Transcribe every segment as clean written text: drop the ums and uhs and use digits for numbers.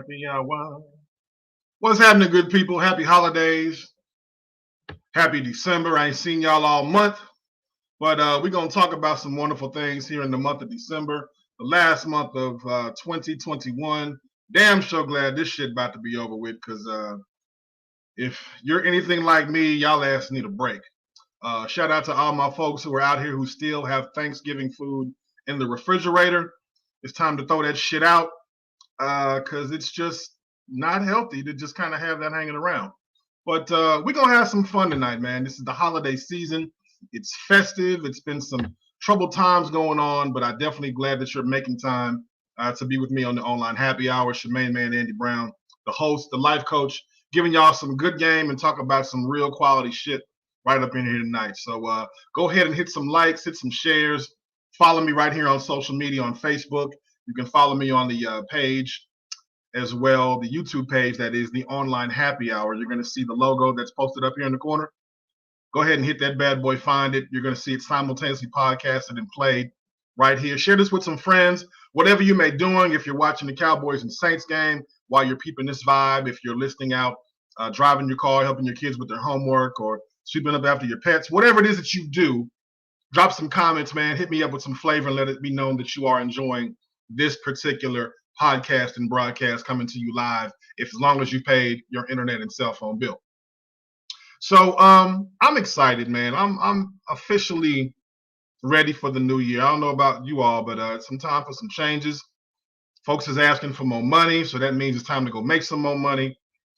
Happy hour. What's happening, good people? Happy holidays. Happy December. I ain't seen y'all all month, but we're going to talk about some wonderful things here in the month of December, the last month of 2021. Damn sure glad this shit about to be over with because if you're anything like me, y'all ass need a break. Shout out to all my folks who are out here who still have Thanksgiving food in the refrigerator. It's time to throw that shit out because it's just not healthy to just kind of have that hanging around. But we're going to have some fun tonight, man. This is the holiday season. It's festive. It's been some troubled times going on, but I'm definitely glad that you're making time to be with me on the online happy hour. It's your main man, Andy Brown, the host, the life coach, giving y'all some good game and talk about some real quality shit right up in here tonight. So go ahead and hit some likes, hit some shares. Follow me right here on social media on Facebook. You can follow me on the page as well, the YouTube page that is the online happy hour. You're going to see the logo that's posted up here in the corner. Go ahead and hit that bad boy, find it. You're going to see it simultaneously podcasted and played right here. Share this with some friends, whatever you may be doing. If you're watching the Cowboys and Saints game while you're peeping this vibe, if you're listening out, driving your car, helping your kids with their homework, or sweeping up after your pets, whatever it is that you do, drop some comments, man. Hit me up with some flavor and let it be known that you are enjoying this particular podcast and broadcast coming to you live, as long as you paid your internet and cell phone bill. So I'm excited, man. I'm officially ready for the new year. I don't know about you all, but it's some time for some changes. Folks is asking for more money, so that means it's time to go make some more money,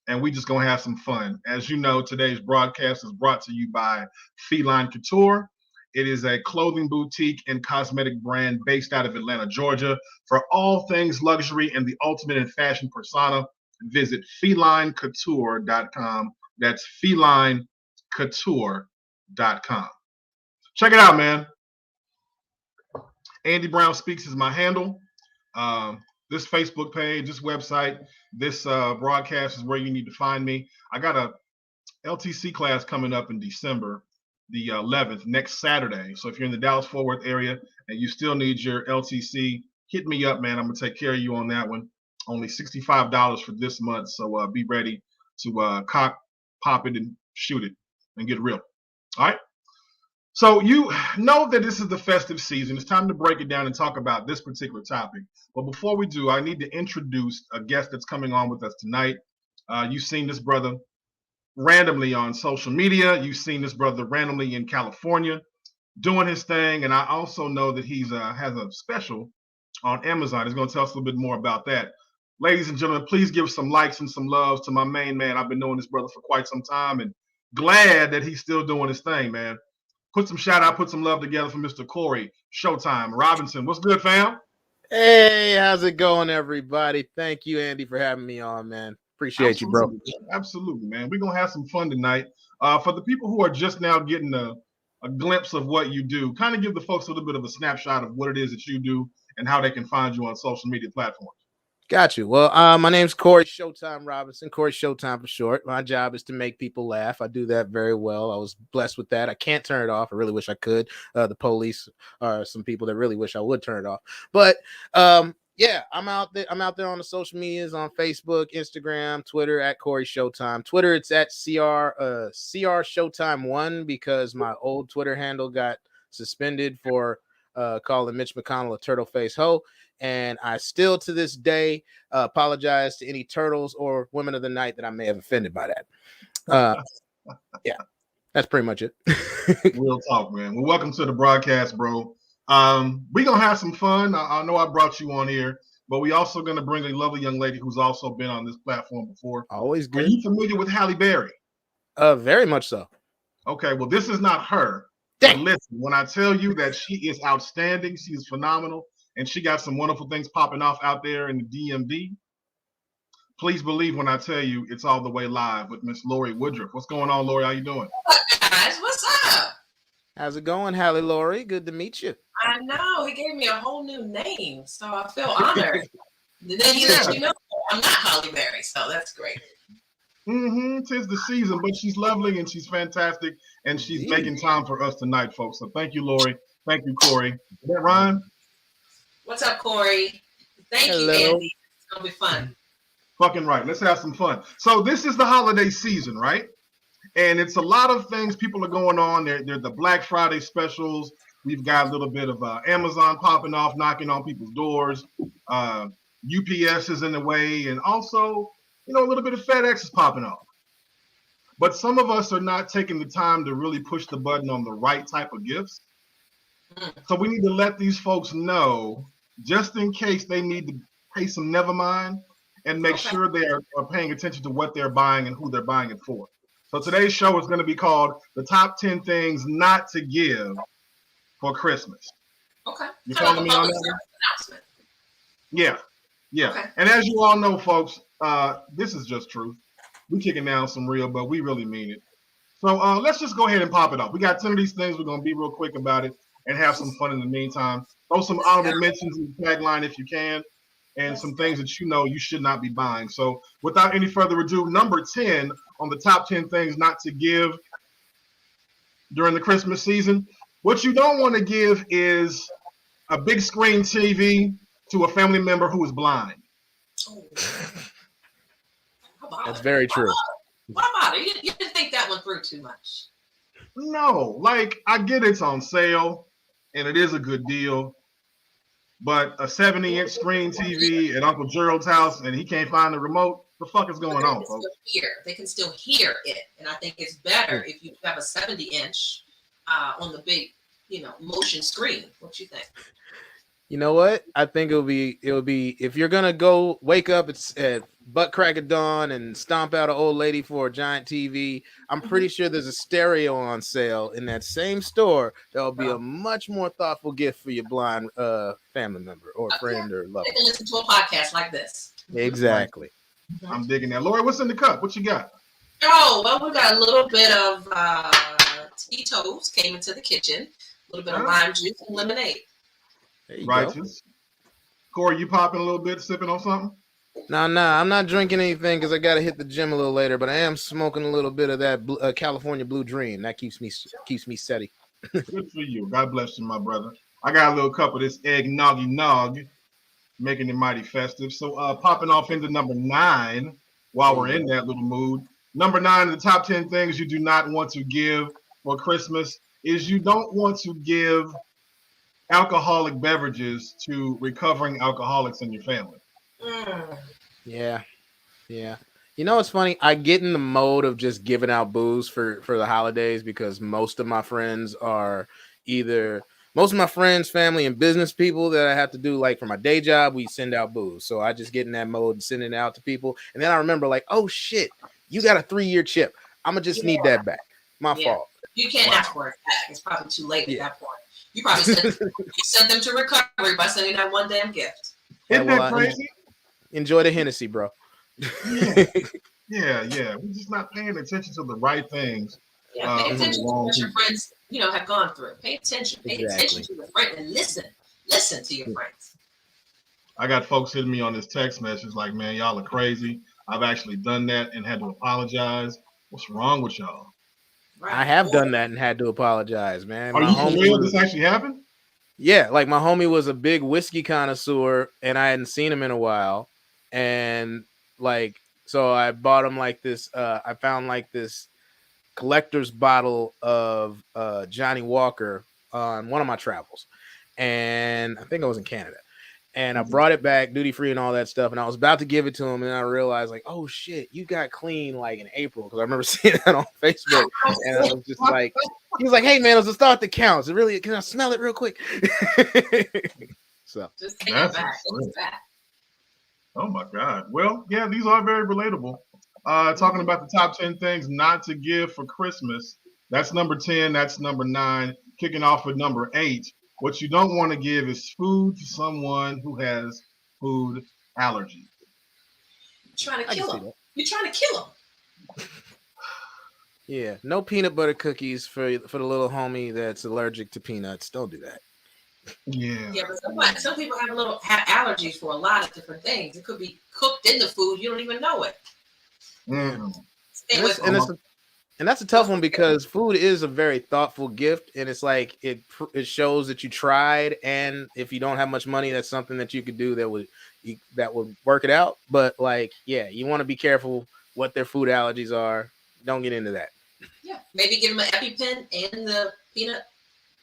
and we just gonna have some fun. As you know, today's broadcast is brought to you by Feline Couture. It is a clothing boutique and cosmetic brand based out of Atlanta, Georgia. For all things luxury and the ultimate in fashion persona, visit felinecouture.com. That's felinecouture.com. Check it out, man. Andy Brown Speaks is my handle. This Facebook page, this website, this broadcast is where you need to find me. I got a LTC class coming up in December the 11th, next Saturday. So if you're in the Dallas-Fort Worth area and you still need your LTC, hit me up, man. I'm going to take care of you on that one. Only $65 for this month. So be ready to pop it and shoot it and get real. All right. So you know that this is the festive season. It's time to break it down and talk about this particular topic. But before we do, I need to introduce a guest that's coming on with us tonight. You've seen this brother randomly on social media. You've seen this brother randomly in California doing his thing. And I also know that he's has a special on Amazon. He's going to tell us a little bit more about that. Ladies and gentlemen, please give some likes and some loves to my main man. I've been knowing this brother for quite some time and glad that he's still doing his thing, man. Put some shout out, put some love together for Mr. Corey Showtime Robinson. What's good, fam? Hey, how's it going, everybody? Thank you, Andy, for having me on, man. Appreciate you, bro. Absolutely, man. We're going to have some fun tonight. For the people who are just now getting a glimpse of what you do, kind of give the folks a little bit of a snapshot of what it is that you do and how they can find you on social media platforms. Got you. Well, my name's Corey Showtime Robinson, Corey Showtime for short. My job is to make people laugh. I do that very well. I was blessed with that. I can't turn it off. I really wish I could. The police are some people that really wish I would turn it off. But yeah, I'm out there. I'm out there on the social medias, on Facebook, Instagram, Twitter at Corey Showtime. Twitter, it's at CR Showtime 1 because my old Twitter handle got suspended for calling Mitch McConnell a turtle face hoe. And I still, to this day, apologize to any turtles or women of the night that I may have offended by that. Yeah, that's pretty much it. Real talk, man. Well, welcome to the broadcast, bro. We're going to have some fun. I know I brought you on here, but we also going to bring a lovely young lady who's also been on this platform before. Always good. Are you familiar with Halle Berry? Very much so. Okay, well, this is not her. But listen, when I tell you that she is outstanding, she is phenomenal, and she got some wonderful things popping off out there in the DMV. Please believe when I tell you it's all the way live with Miss Lori Woodruff. What's going on, Lori? How you doing? Guys, what's up? How's it going, Halle Lori? Good to meet you. I know. He gave me a whole new name, so I feel honored. Then he let you know I'm not Halle Berry, so that's great. Tis the season, but she's lovely and she's fantastic, and she's making time for us tonight, folks. So thank you, Lori. Thank you, Corey. Is that Ryan? What's up, Corey? Thank you, Andy. It's gonna be fun. Fucking right. Let's have some fun. So this is the holiday season, right? And it's a lot of things people are going on. They're the Black Friday specials. We've got a little bit of Amazon popping off, knocking on people's doors. UPS is in the way, and also, a little bit of FedEx is popping off. But some of us are not taking the time to really push the button on the right type of gifts. So we need to let these folks know, just in case they need to pay some never mind, and make sure they are paying attention to what they're buying and who they're buying it for. So today's show is going to be called The Top 10 Things Not to Give for Christmas. Okay. You following me on that? Announcement. Yeah. Okay. And as you all know, folks, this is just truth. We're kicking down some real, but we really mean it. So let's just go ahead and pop it off. We got 10 of these things. We're going to be real quick about it and have some fun in the meantime. Throw some honorable mentions in the tagline if you can, and some things that you should not be buying. So without any further ado, number 10 on the top 10 things not to give during the Christmas season. What you don't want to give is a big screen TV to a family member who is blind. Oh. That's very true. What about it? You didn't think that one through too much. No, I get it's on sale and it is a good deal, but a 70-inch screen TV at Uncle Gerald's house and he can't find the remote, the fuck is going on, folks? They can still hear it, and I think it's better if you have a 70-inch on the big, motion screen. What you think? You know what? I think it'll be if you're gonna go wake up at butt crack of dawn and stomp out an old lady for a giant TV. I'm pretty sure there's a stereo on sale in that same store. That'll be a much more thoughtful gift for your blind family member or friend or lover. They can listen to a podcast like this. Exactly. I'm digging that. Lori, what's in the cup? What you got? Oh, well, we got a little bit of Tito's came into the kitchen. A little bit of lime juice and lemonade. Righteous. Corey, you popping a little bit, sipping on something? No, I'm not drinking anything because I got to hit the gym a little later. But I am smoking a little bit of that California Blue Dream. That keeps me steady. Good for you. God bless you, my brother. I got a little cup of this eggnoggy nog, making it mighty festive. So popping off into number 9 while we're in that little mood. Number 9 in the top 10 things you do not want to give for Christmas is you don't want to give alcoholic beverages to recovering alcoholics in your family. Yeah. It's funny. I get in the mode of just giving out booze for the holidays because most of my friends, family, and business people that I have to do, like for my day job, we send out booze. So I just get in that mode and sending it out to people. And then I remember oh shit, you got a 3-year chip. I'm gonna just need that back. My fault. You can't ask for it back. It's probably too late at that point. You probably sent them to recovery by sending that one damn gift. Isn't that crazy? Enjoy the Hennessy, bro. Yeah. We're just not paying attention to the right things. Yeah, pay attention to what your friends, have gone through. Pay attention. Pay attention to your friend and listen. Listen to your friends. I got folks hitting me on this text message like, man, y'all are crazy. I've actually done that and had to apologize. What's wrong with y'all? Right. I have done that and had to apologize, man. Are you for real? This actually happened? Yeah, my homie was a big whiskey connoisseur and I hadn't seen him in a while. And so I bought him this, I found this collector's bottle of Johnny Walker on one of my travels. And I think I was in Canada. And I brought it back duty free and all that stuff. And I was about to give it to him. And I realized oh shit, you got clean in April. Cause I remember seeing that on Facebook. And I was just he was like, hey man, it was the thought that counts. It really, can I smell it real quick? So just take it back. Oh my God. Well, yeah, these are very relatable. Talking about the top 10 things not to give for Christmas. That's number 10. That's number 9. Kicking off with number 8. What you don't want to give is food to someone who has food allergies. You're trying to kill them. You're trying to kill them. Yeah, no peanut butter cookies for the little homie that's allergic to peanuts. Don't do that. Yeah. Yeah, but some people have allergies for a lot of different things. It could be cooked in the food. You don't even know it. Stay away from them. And that's a tough one because food is a very thoughtful gift, and it's it shows that you tried. And if you don't have much money, that's something that you could do that would that would work it out. But like, yeah, you want to be careful what their food allergies are. Don't get into that. Yeah, maybe give them an EpiPen and the peanut.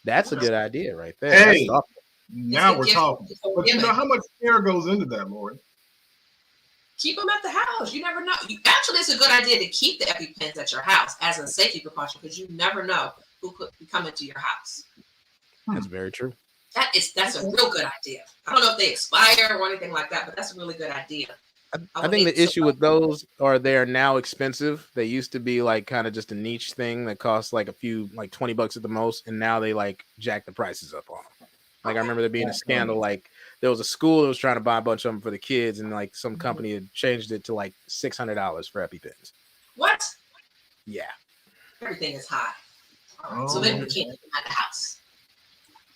That's a good idea right there. Hey, That's now we're talking. But you know how much care goes into that, Lord? Keep them at the house. You never know. Actually, it's a good idea to keep the EpiPens at your house as a safety precaution because you never know who could be coming to your house. That's very true. That's a real good idea. I don't know if they expire or anything like that, but that's a really good idea. I think the issue with those are they're now expensive. They used to be like kind of just a niche thing that costs like a few, like $20 at the most, and now they like jack the prices up on them. Like I remember there being a scandal, like there was a school that was trying to buy a bunch of them for the kids, and like some company had changed it to like $600 for EpiPens. What? Yeah. Everything is high. So maybe we can't keep them at the house.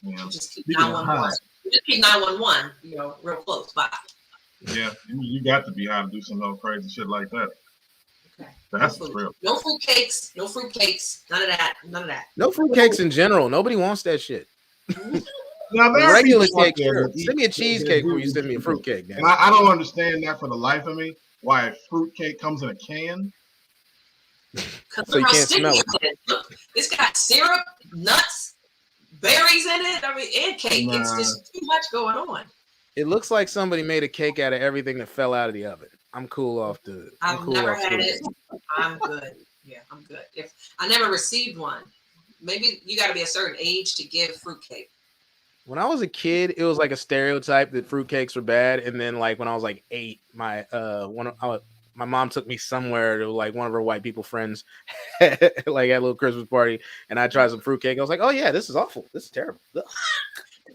Yeah. Just keep 911. Just keep 911, real close by. Yeah, you got to be high to do some little crazy shit like that. Okay. That's real. No fruit cakes. None of that. No fruit cakes in general. Nobody wants that shit. Now, regular cake, sure. Send me a cheesecake before you send me a fruit cake. And I don't understand that for the life of me. Why a fruit cake comes in a can? So you can't smell it. Look, it's got syrup, nuts, berries in it. I mean, and cake. It's just too much going on. It looks like somebody made a cake out of everything that fell out of the oven. I'm cool off the. I've never had it. I'm good. Yeah, I'm good. If I never received one, maybe you got to be a certain age to give fruitcake. When I was a kid, it was like a stereotype that fruitcakes were bad, and then like when I was like 8, my mom took me somewhere to like one of her white people friends, like at a little Christmas party, and I tried some fruitcake. I was like, oh yeah, this is awful. This is terrible.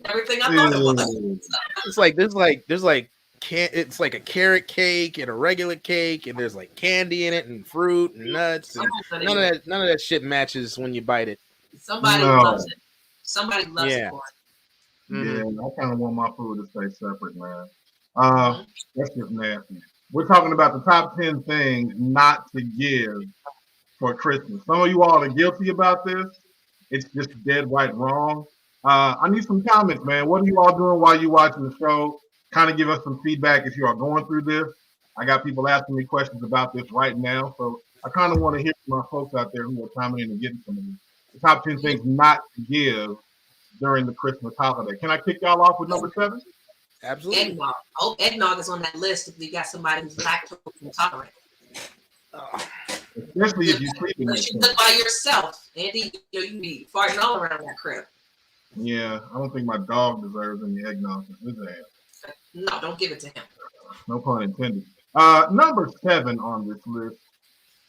Everything I thought it was. It's like there's it's like a carrot cake and a regular cake, and there's like candy in it and fruit and nuts. And none of that shit matches when you bite it. Somebody loves it. Somebody loves it for it. Yeah, I kind of want my food to stay separate, man. That's just nasty. We're talking about the top 10 things not to give for Christmas. Some of you all are guilty about this. It's just dead right wrong. I need some comments, man. What are you all doing while you're watching the show? Kind of give us some feedback if you are going through this. I got people asking me questions about this right now, so I kind of want to hear from my folks out there who are commenting and getting some of these. The top 10 things not to give during the Christmas holiday. Can I kick y'all off with number 7? Absolutely. Eggnog. Oh, eggnog is on that list if you got somebody who's lactose intolerant. Especially if you sleep in it. You live by yourself, Andy. You be farting all around that crib. Yeah, I don't think my dog deserves any eggnog from his ass. No, don't give it to him. No pun intended. Number 7 on this list.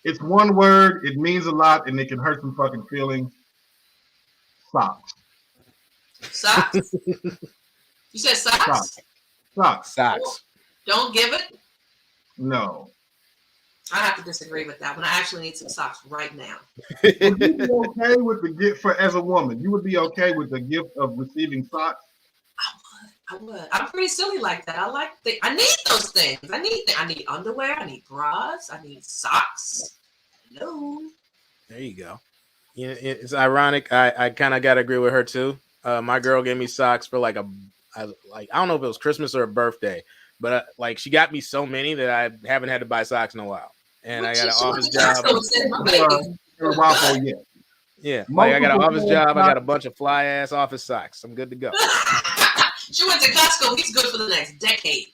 It's one word. It means a lot, and it can hurt some fucking feelings. Socks. Socks? You said socks? Socks. Don't give it? No. I have to disagree with that one. I actually need some socks right now. Would you be okay with the gift as a woman? You would be okay with the gift of receiving socks? I would. I'm pretty silly like that. I need those things. I need underwear. I need bras. I need socks. Hello. There you go. Yeah, it's ironic. I kind of got to agree with her too. My girl gave me socks for I don't know if it was Christmas or a birthday, but she got me so many that I haven't had to buy socks in a while. And I got an office job. Yeah, I got an office job. I got a bunch of fly ass office socks. I'm good to go. She went to Costco. He's good for the next decade.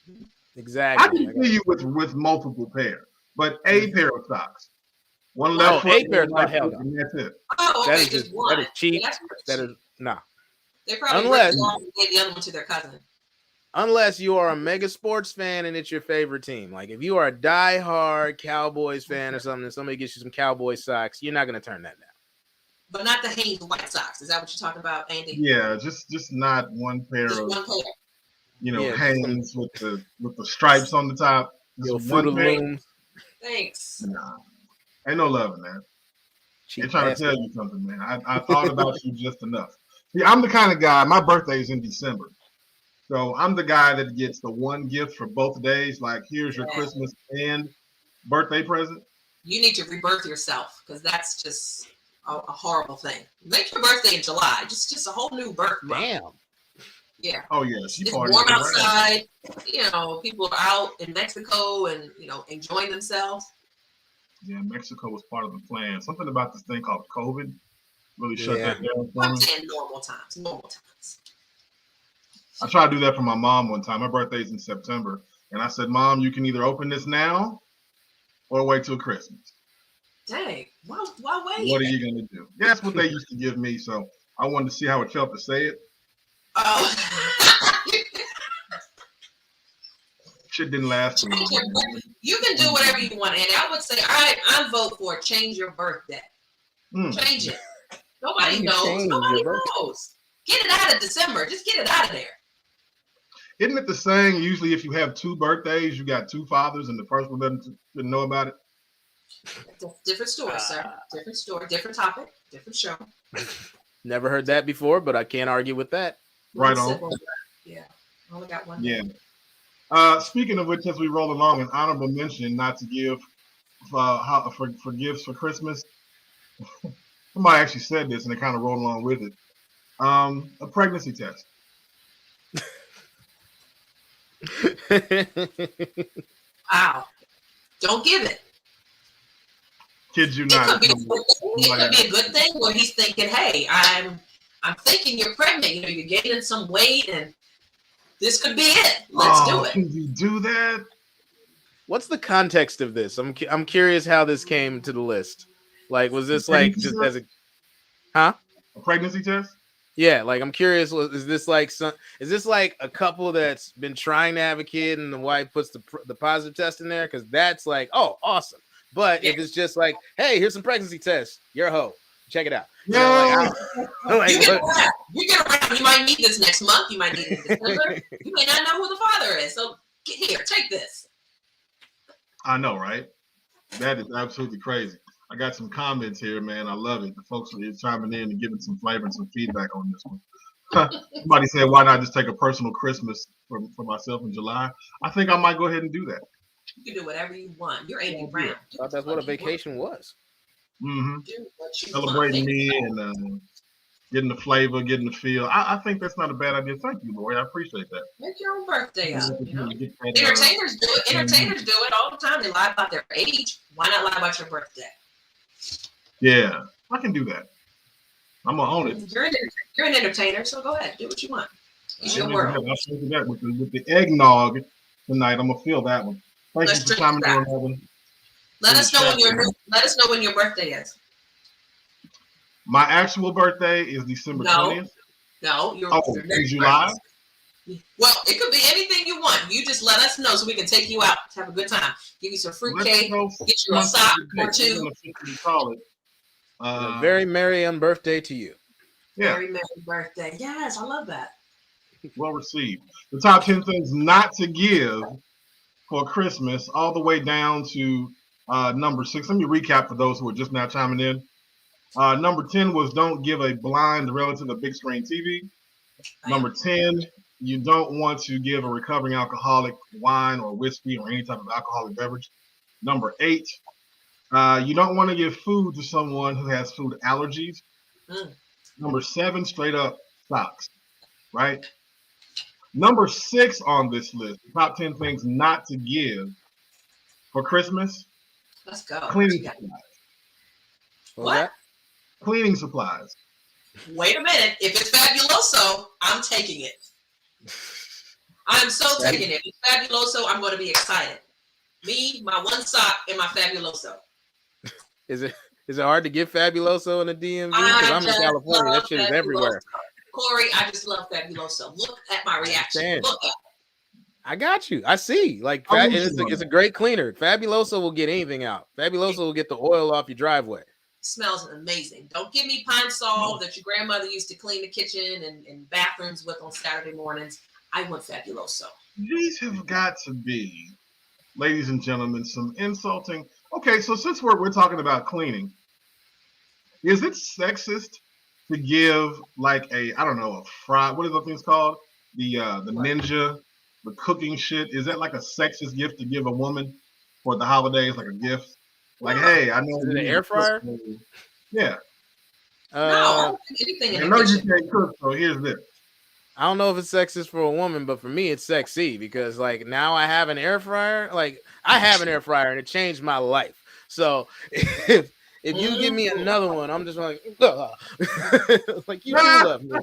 Exactly. I can see you with multiple pairs, but a pair of socks. One left foot, a pair of socks. Hell no. That's it. Oh, okay, that is cheap. That is nah. They probably gave the other one to their cousin. Unless you are a mega sports fan and it's your favorite team. Like if you are a diehard Cowboys fan or something, and somebody gets you some Cowboy socks, you're not going to turn that down. But not the Hanes White Sox. Is that what you're talking about, Andy? Yeah, just not one pair just of one pair. Hanes with the stripes on the top. Fruit of the Loom. Thanks. Nah, ain't no love in that. They're trying to tell you something, man. I thought about you just enough. See, I'm the kind of guy. My birthday is in December, so I'm the guy that gets the one gift for both days. Like, here's your Christmas and birthday present. You need to rebirth yourself because that's just a horrible thing. Make your birthday in July. Just a whole new birth month. Damn. Yeah. Oh yeah, she It's parties. warm around. outside. You know, people are out in Mexico and, you know, enjoying themselves. Yeah, Mexico was part of the plan. Something about this thing called COVID really shut Yeah. that down for I'm me. saying normal times. Normal times. I tried to do that for my mom one time. Her birthday's in September, and I said, "Mom, you can either open this now or wait till Christmas. Dang. Why wait? What are you gonna do?" That's what they used to give me, so I wanted to see how it felt to say it. Oh. Shit didn't last too Change your long. birth- You can do whatever you want, and I would say, I vote for change your birthday. Mm. Change it. How Nobody do you knows. change Nobody your birthday? knows. Get it out of December. Just get it out of there. Isn't it the saying usually if you have two birthdays, you got two fathers, and the first one didn't know about it? Different story, sir. Different story. Different topic. Different show. Never heard that before, but I can't argue with that. Right One on. sibling. Yeah. Only got one. Yeah. Speaking of which, as we roll along, an honorable mention not to give for gifts for Christmas. Somebody actually said this, and they kind of rolled along with it. A pregnancy test. Wow. Don't give it. Kid you It not. could be a good thing where he's thinking, hey, I'm thinking you're pregnant. You know, you're gaining some weight, and this could be it. Let's do it. Can you do that? What's the context of this? I'm curious how this came to the list. Like, was this like just as a, huh? A pregnancy test? Yeah, like I'm curious. Is this like a couple that's been trying to have a kid and the wife puts the positive test in there? Because that's like, oh, awesome. But if it's just like, hey, here's some pregnancy tests, you're a hoe. Check it out. You know, like, you get around. You might need this next month. You might need it in December. You may not know who the father is. So get here, take this. I know, right? That is absolutely crazy. I got some comments here, man. I love it. The folks are chiming in and giving some flavor and some feedback on this one. Somebody said, why not just take a personal Christmas for myself in July? I think I might go ahead and do that. You can do whatever you want. You're Amy Brown. I thought that's what a vacation was. Mm-hmm. Do what you Celebrating want. me and getting the flavor, getting the feel. I think that's not a bad idea. Thank you, Lori. I appreciate that. Make your own birthday up. You know? Get that, Entertainers do it. Entertainers do it all the time. They lie about their age. Why not lie about your birthday? yeah, I can do that. I'm gonna own it. You're an entertainer, so go ahead, do what you want. It's your world. I'll do that with the eggnog tonight. I'm gonna feel that one. Thank Let's you for drink coming that. in. Let us know when your birthday is. My actual birthday is December 20th. No, your in July. Well, it could be anything you want. You just let us know so we can take you out to have a good time. Give you some fruitcake, get you a sock or two. A very merry birthday to you. Yeah. Very merry birthday. Yes, I love that. Well received. The top 10 things not to give for Christmas, all the way down to number 6. Let me recap for those who are just now chiming in. Number 10 was don't give a blind relative a big screen TV. Number 10, you don't want to give a recovering alcoholic wine or whiskey or any type of alcoholic beverage. Number 8, you don't want to give food to someone who has food allergies. Number 7, straight up socks, right? Number 6 on this list, top 10 things not to give for Christmas. Let's go. Cleaning supplies. What? Cleaning supplies. Wait a minute. If it's Fabuloso, I'm taking it. I'm so taking it. If it's Fabuloso, I'm going to be excited. Me, my one sock, and my Fabuloso. Is it hard to get Fabuloso in the DMV? Because I'm in California. That shit is everywhere. Corey, I just love Fabuloso. Look at my reaction. Look at it. I got you. I see. Like, it's a great cleaner. Fabuloso will get anything out. Fabuloso will get the oil off your driveway. Smells amazing. Don't give me Pine Sol that your grandmother used to clean the kitchen and bathrooms with on Saturday mornings. I want Fabuloso. These have got to be, ladies and gentlemen, some insulting. Okay, so since we're talking about cleaning, is it sexist to give like a fry? What is those things called? The Ninja, the cooking shit. Is that like a sexist gift to give a woman for the holidays, like a gift? Like, hey, I know. Is it an air fryer? Yeah. No, anything in I know you can't cook, so here's this. I don't know if it's sexist for a woman, but for me, it's sexy because like now I have an air fryer. Like I have an air fryer and it changed my life. So if you give me another one, I'm just like, like you do love me.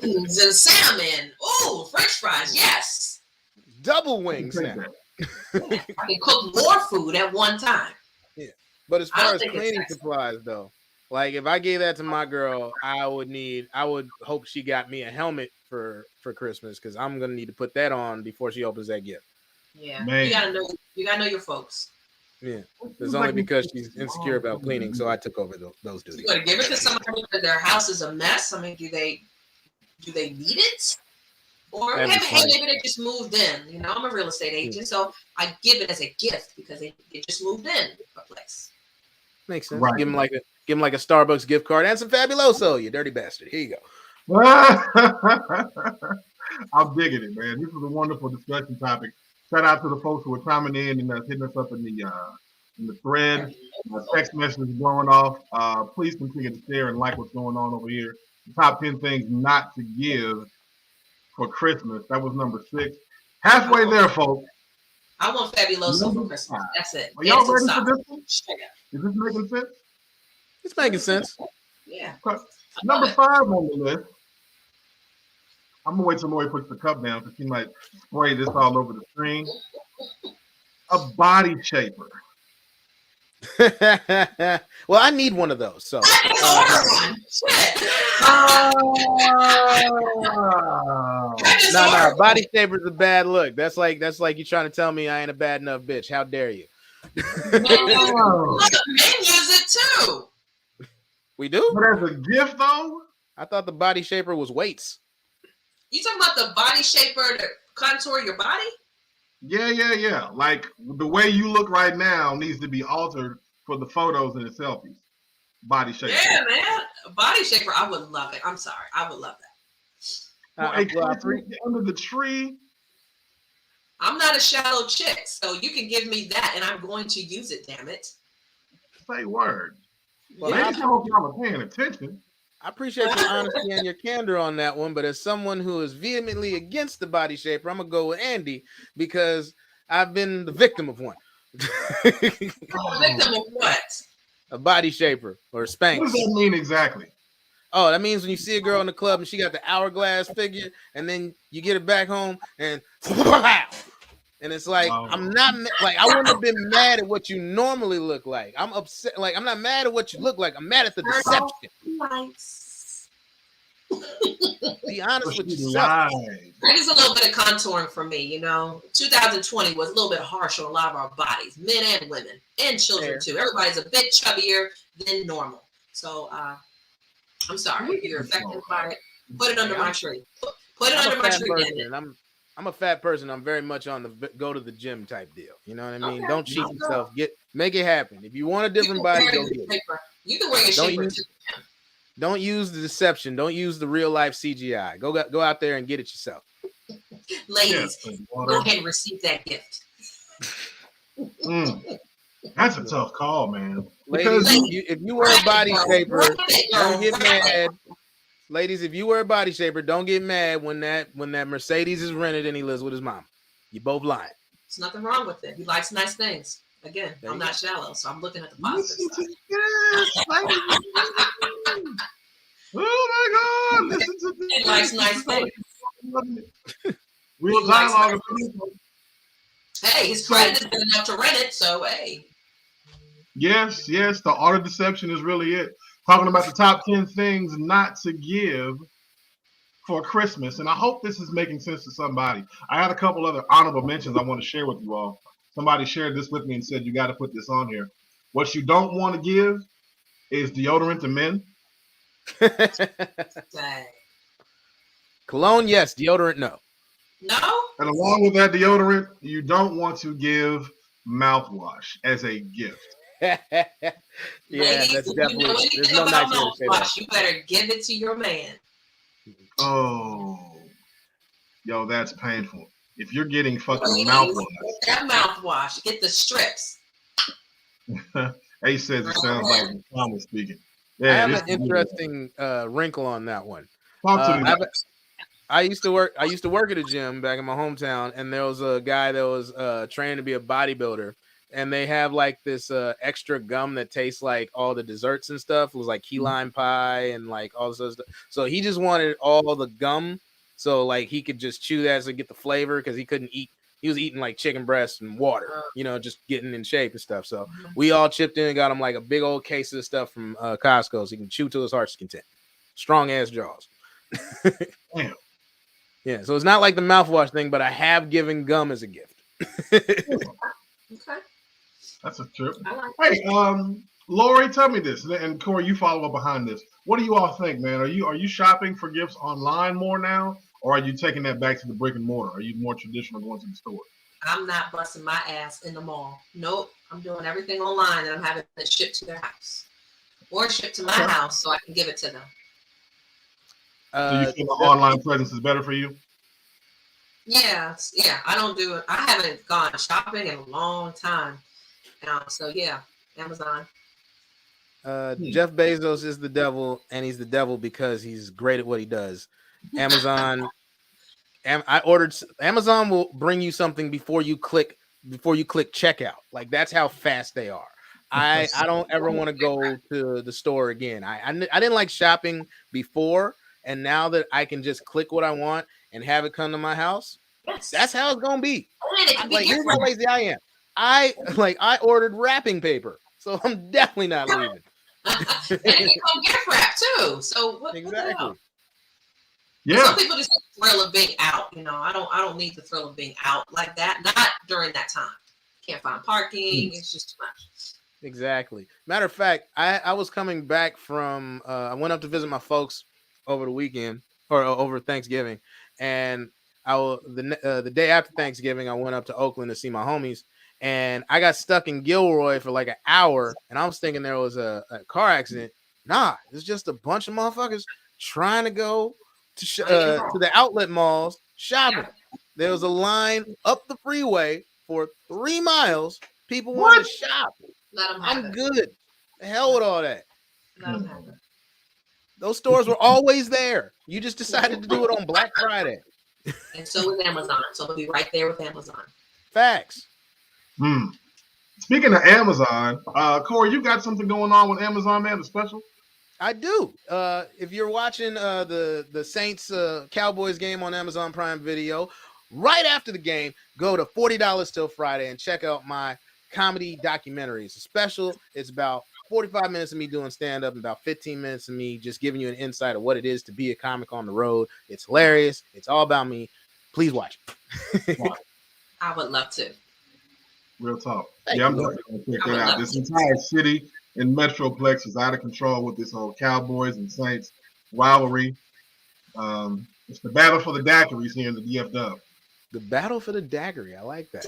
Wings and salmon. Ooh, French fries. Yes. Double wings now. I can cook more food at one time. Yeah, but as I far don't as think it's cleaning sexy. supplies, though, like if I gave that to my girl, I would hope she got me a helmet for Christmas because I'm gonna need to put that on before she opens that gift. Yeah, Man. you gotta know your folks. Yeah, it's only because she's insecure about cleaning, so I took over those You duties. gotta give it to somebody because their house is a mess. I mean, do they need it? Or That'd be hey, funny. maybe they just moved in. You know, I'm a real estate agent, so I give it as a gift because they just moved in a place. Makes sense. Right. Give him like a Starbucks gift card and some Fabuloso, you dirty bastard. Here you go. I'm digging it, man. This is a wonderful discussion topic. Shout out to the folks who are chiming in and hitting us up in the thread. Text messages blowing off. Please continue to share and like what's going on over here. The top 10 things not to give for Christmas. That was number 6. Halfway there, folks. I want Fabuloso Number for Christmas. 5. That's it. Are y'all Get ready some for socks. this one? Straight up. Is this making sense? It's making sense. Yeah. Number it. 5 on the list. I'm gonna wait till Lori puts the cup down because she might spray this all over the screen. A body shaper. Well, I need one of those. So no, body shaper is a bad look. That's like you trying to tell me I ain't a bad enough bitch. How dare you? Men use it too. We do? But as a gift, though, I thought the body shaper was weights. You talking about the body shaper to contour your body? yeah. Like the way you look right now needs to be altered for the photos and the selfies. Body shaper. Yeah, man. A body shaper, I would love it. I'm sorry. I would love that. Under the tree. I'm not a shallow chick, so you can give me that and I'm going to use it, damn it. Say word. Well, Maybe some of y'all are paying attention. I appreciate your honesty and your candor on that one, but as someone who is vehemently against the body shaper, I'm gonna go with Andy because I've been the victim of one. Victim of what? A body shaper or Spanx. What does that mean exactly? Oh, that means when you see a girl in the club and she got the hourglass figure, and then you get it back home and and it's like I'm not like I wouldn't have been mad at what you normally look like. I'm upset. Like I'm not mad at what you look like. I'm mad at the deception. Nice. Be honest with yourself. There's a little bit of contouring for me, you know. 2020 was a little bit harsh on a lot of our bodies, men and women, and children too. Everybody's a bit chubbier than normal. So I'm sorry if you're affected by it. Put it under my tree. Put it under my tree. I'm a fat person. I'm very much on the go to the gym type deal. You know what I mean? Okay. Don't cheat yourself. Make it happen. If you want a different body, go get it. You can wear your shaper too. Don't use the deception. Don't use the real life CGI. Go out there and get it yourself. Ladies, go ahead and receive that gift. That's a tough call, man. Ladies, if you wear a body shaper, don't get mad. Ladies, if you wear a body shaper, don't get mad when that Mercedes is rented and he lives with his mom. You both lying. There's nothing wrong with it. He likes nice things. Again, I'm not shallow, so I'm looking at the positive side. Oh my God! Listen to this. He likes nice things. Real dialogue. Hey, his credit is good enough to rent it, so hey. Yes. The art of deception is really it. Talking about the top 10 things not to give for Christmas. And I hope this is making sense to somebody. I had a couple other honorable mentions I want to share with you all. Somebody shared this with me and said, you got to put this on here. What you don't want to give is deodorant to men. Cologne, yes. Deodorant, no. No? And along with that deodorant, you don't want to give mouthwash as a gift. Yeah, Ladies, that's definitely. There's no nice way to say that. You better give it to your man. Oh, yo, that's painful. If you're getting fucking mouthwash, that mouthwash, get the strips. Ace says it sounds like Thomas speaking. Yeah, I have an interesting wrinkle on that one. Talk to me. I used to work at a gym back in my hometown, and there was a guy that was training to be a bodybuilder, and they have like this extra gum that tastes like all the desserts and stuff. It was like key lime pie and like all this other stuff. So he just wanted all the gum, so like he could just chew that to get the flavor because he couldn't eat. He was eating like chicken breast and water, just getting in shape and stuff. So we all chipped in and got him like a big old case of the stuff from Costco, so he can chew to his heart's content. Strong ass jaws. Damn. Yeah, so it's not like the mouthwash thing, but I have given gum as a gift. Okay. That's a trip. I like Hey, Lori, tell me this, and Corey, you follow up behind this. What do you all think, man? Are you shopping for gifts online more now, or are you taking that back to the brick and mortar? Are you more traditional going to the store? I'm not busting my ass in the mall. Nope. I'm doing everything online and I'm having it shipped to their house or shipped to my house so I can give it to them. Do you feel the online presence is better for you? Yeah. I don't do it. I haven't gone shopping in a long time. So yeah, Amazon. Jeff Bezos is the devil, and he's the devil because he's great at what he does. Amazon Amazon will bring you something before you click checkout. Like that's how fast they are. I don't ever want to go to the store again. I didn't like shopping before, and now that I can just click what I want and have it come to my house, that's how it's gonna be. Like here's how lazy I am. I ordered wrapping paper, so I'm definitely not leaving. And it can come gift wrap too. So what? Exactly. Yeah. Some people just have the thrill of being out. I don't need the thrill of being out like that. Not during that time. Can't find parking. It's just too much. Exactly. Matter of fact, I was coming back from I went up to visit my folks over the weekend or over Thanksgiving, and the day after Thanksgiving I went up to Oakland to see my homies, and I got stuck in Gilroy for like an hour, and I was thinking there was a car accident. Nah, it's just a bunch of motherfuckers trying to go to the outlet malls shopping. There was a line up the freeway for 3 miles. People want to shop. I'm good. The hell with all that. Those stores were always there. You just decided to do it on Black Friday. And so with Amazon. So they'll be right there with Amazon. Facts. Speaking of Amazon, Corey, you got something going on with Amazon, man? The special? I do. If you're watching the Saints Cowboys game on Amazon Prime Video, right after the game, go to $40 till Friday and check out my comedy documentary. It's a special. It's about 45 minutes of me doing stand-up and about 15 minutes of me just giving you an insight of what it is to be a comic on the road. It's hilarious. It's all about me. Please watch it. I would love to. Real talk. Yeah, I'm definitely going to check that out. This entire city in Metroplex is out of control with this whole Cowboys and Saints rivalry. It's the battle for the daiquiris here in the DFW. The battle for the daiquiri. I like that.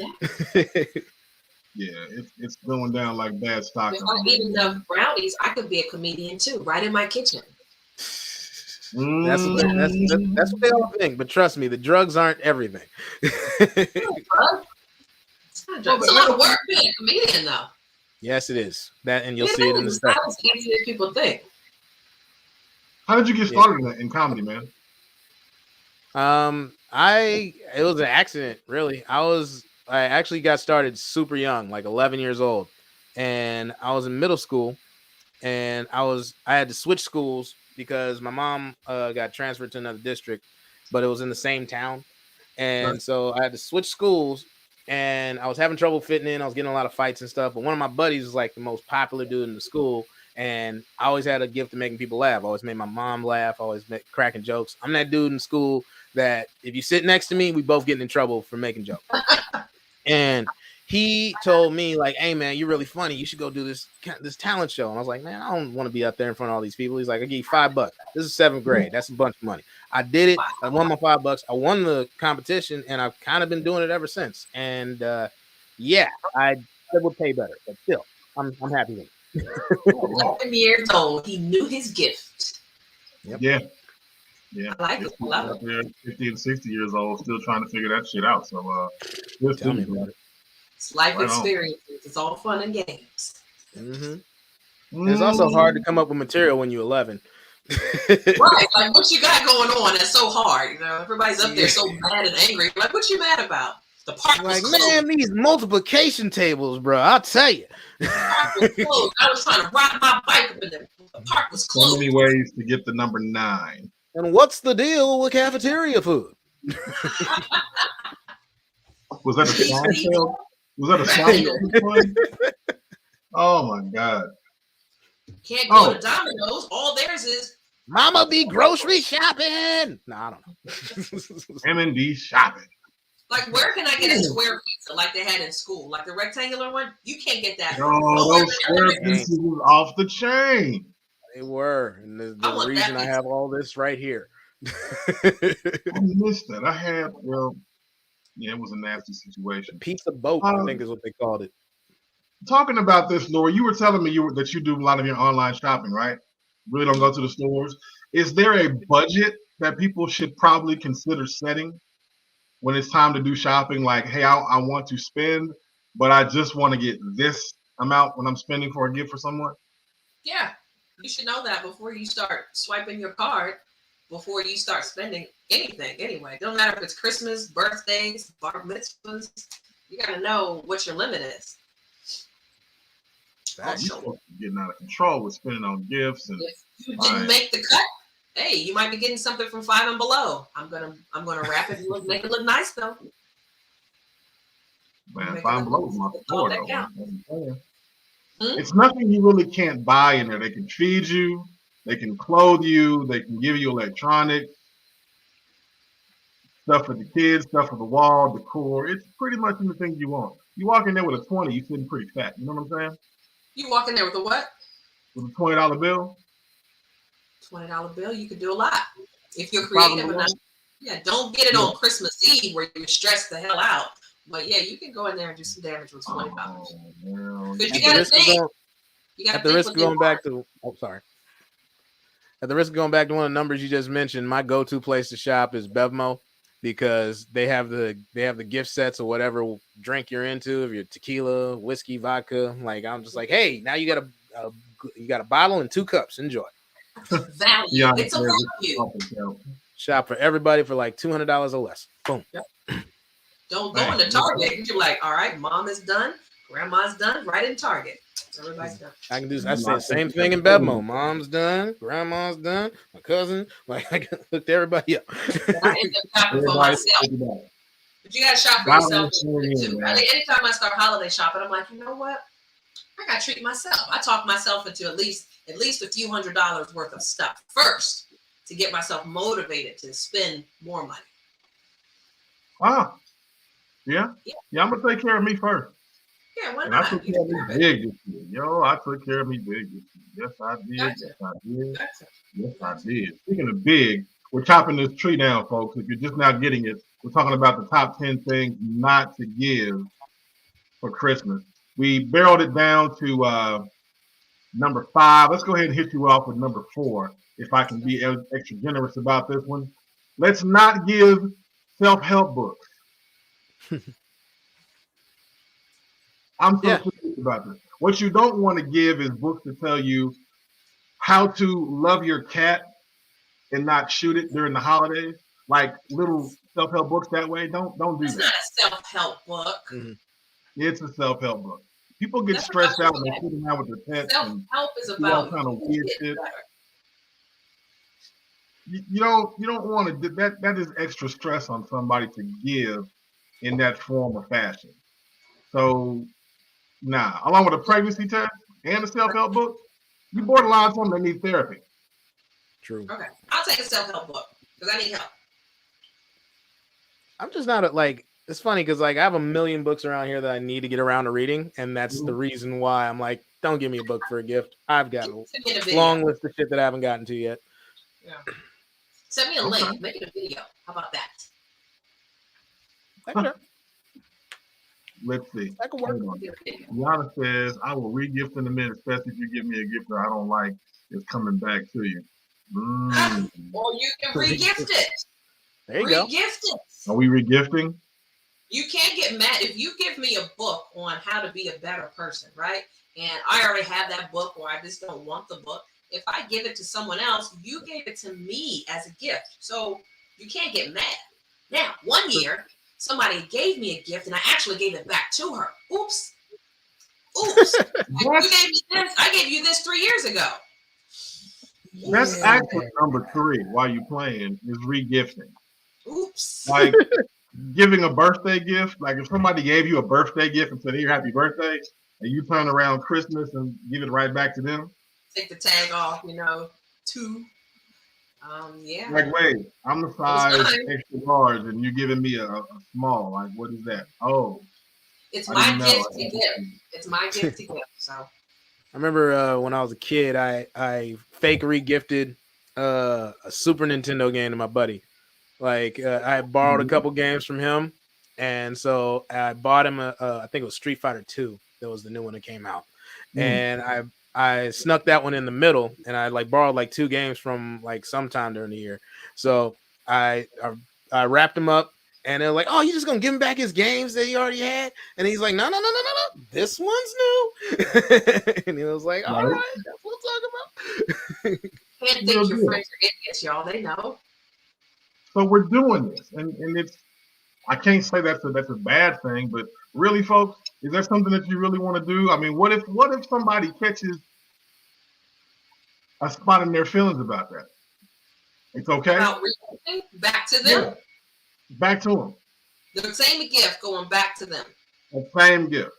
Yeah, it's going down like bad stock. If I eat enough brownies, I could be a comedian too, right in my kitchen. That's what they all think. But trust me, the drugs aren't everything. It's a lot of work being a comedian, though. Yes, it is. That, and you'll see it in the stuff. It's not as easy as people think. How did you get started in comedy, man? It was an accident, really. I actually got started super young, like 11 years old, and I was in middle school, and I had to switch schools because my mom got transferred to another district, but it was in the same town, and so I had to switch schools, and I was having trouble fitting in. I was getting a lot of fights and stuff, but one of my buddies was like the most popular dude in the school, and I always had a gift of making people laugh. I always made my mom laugh. I always cracking jokes. I'm that dude in school that if you sit next to me, we both getting in trouble for making jokes. And he told me, like, hey, man, you're really funny. You should go do this talent show. And I was like, man, I don't want to be up there in front of all these people. He's like, I'll give you $5. This is 7th grade. That's a bunch of money. I did it. I won my $5. I won the competition, and I've kind of been doing it ever since. And, yeah, I would pay better. But still, I'm happy with it. 11 years old. He knew his gift. Yep. Yeah. I like it. I love it. 50 and 60 years old, still trying to figure that shit out. So, tell me about it. It's life experiences. It's all fun and games. Mm-hmm. It's also hard to come up with material when you're 11. Right, like what you got going on that's so hard? You know, everybody's up there so mad and angry. Like, what you mad about? The park was Like, closed. man, these multiplication tables, bro. I'll tell you. The park was closed. I was trying to ride my bike up in there. The park was So closed. many ways to get the number 9. And what's the deal with cafeteria food? Was that a Seinfeld? Was that a Seinfeld? Oh my God. Can't go to Domino's. All theirs is Mama be grocery shopping. No, I don't know. M&D shopping. like, where can I get a square pizza like they had in school? Like the rectangular one? You can't get that. Oh, those square pieces was off the chain. They were. And the want reason that I have all this right here. I missed that. I had, well, yeah, it was a nasty situation. Pizza boat, I think is what they called it. Talking about this, Laura, you were telling me that you do a lot of your online shopping, right? Really don't go to the stores. Is there a budget that people should probably consider setting when it's time to do shopping? Like, hey, I want to spend, but I just want to get this amount when I'm spending for a gift for someone? Yeah, you should know that before you start swiping your card, before you start spending anything anyway. It don't matter if it's Christmas, birthdays, bar mitzvahs. You got to know what your limit is. You're getting out of control with spending on gifts, and if you didn't make the cut, hey, you might be getting something from 5 and below. I'm gonna wrap it and make it look nice though. Man, 5 and below is my store though. It's nothing you really can't buy in there. They can feed you, they can clothe you, they can give you electronics, stuff for the kids, stuff for the wall, decor. It's pretty much anything you want. You walk in there with a 20, you're sitting pretty fat. You know what I'm saying? You walk in there with a what? With a $20 bill. $20 bill, you could do a lot if you're creative enough. Yeah, don't get it on Christmas Eve where you're stressed the hell out. But yeah, you can go in there and do some damage with $20. Because you got to think. At the risk of going back to, At the risk of going back to one of the numbers you just mentioned, my go-to place to shop is Bevmo, because they have the gift sets or whatever drink you're into, if you're tequila, whiskey, vodka. Like, I'm just like, hey, now you got a bottle and 2 cups. Enjoy. Value. Yeah, it's a value. Shop for everybody for like $200 or less. Boom. Yep. Don't go into Target. You're like, all right, mom is done, grandma's done, right in Target. Everybody's done. I say the same thing in Bevmo. Mom's done, grandma's done, my cousin. Like, I can hook everybody up. I end up shopping for myself. But you gotta shop for yourself too. Anytime I start holiday shopping, I'm like, you know what? I gotta treat myself. I talk myself into at least a few $100s worth of stuff first to get myself motivated to spend more money. Wow. Yeah. I'm gonna take care of me first. Yeah, why and not? I took care of me big this year. Yo, I took care of me big this year. Yes, I did. Gotcha. Yes, I did. Gotcha. Yes, I did. Speaking of big, we're chopping this tree down, folks. If you're just now getting it, we're talking about the top 10 things not to give for Christmas. We barreled it down to number 5. Let's go ahead and hit you off with number 4, if I can be extra generous about this one. Let's not give self-help books. I'm so serious about this. What you don't want to give is books that tell you how to love your cat and not shoot it during the holidays. Like little self-help books that way. Don't do It's that. It's not a self-help book. Mm-hmm. It's a self-help book. People get stressed out when they're sitting down with their pets. Self-help is do about all kind of weird shit. You don't want to. That is extra stress on somebody to give in that form or fashion. So, along with a pregnancy test and a self-help book, you borderline someone that needs therapy. True. Okay, I'll take a self-help book because I need help. I'm just not it's funny because I have a million books around here that I need to get around to reading, and that's the reason why I'm like, don't give me a book for a gift. I've got a long list of shit that I haven't gotten to yet. Yeah. Send me a link. Make it a video. How about that? Okay. Let's see. That could work. Yana says, I will re-gift in a minute, especially if you give me a gift that I don't like. It's coming back to you. Or you can re-gift it. There you go. Re-gift it. Are we re-gifting? You can't get mad if you give me a book on how to be a better person, right? And I already have that book, or I just don't want the book. if I give it to someone else, you gave it to me as a gift. So you can't get mad. Now, one year, somebody gave me a gift and I actually gave it back to her. Oops. Oops. You gave me this. I gave you this 3 years ago. That's actually number 3 while you playing is regifting. Oops. Like giving a birthday gift. Like if somebody gave you a birthday gift and said, "Here, happy birthday," and you turn around Christmas and give it right back to them. Take the tag off, 2. Yeah. Like, wait, I'm the size extra large and you're giving me a small. Like, what is that? Oh. It's my gift to give. It's my gift to give. So I remember when I was a kid, I fake regifted a Super Nintendo game to my buddy. Like I borrowed a couple games from him, and so I bought him I think it was Street Fighter 2. That was the new one that came out, and I snuck that one in the middle, and I like borrowed like 2 games from like sometime during the year. So I wrapped him up. And they're like, "Oh, you just gonna give him back his games that he already had?" And he's like, "No. This one's new." And he was like, "All right, that's what I'm talking about." Can't think your friends are idiots, y'all. They know. So we're doing this, and it's. I can't say that's a bad thing, but really, folks, is that something that you really want to do? I mean, what if somebody catches a spot in their feelings about that? It's okay. Back to them. Yeah. Back to them. The same gift going back to them. The same gift.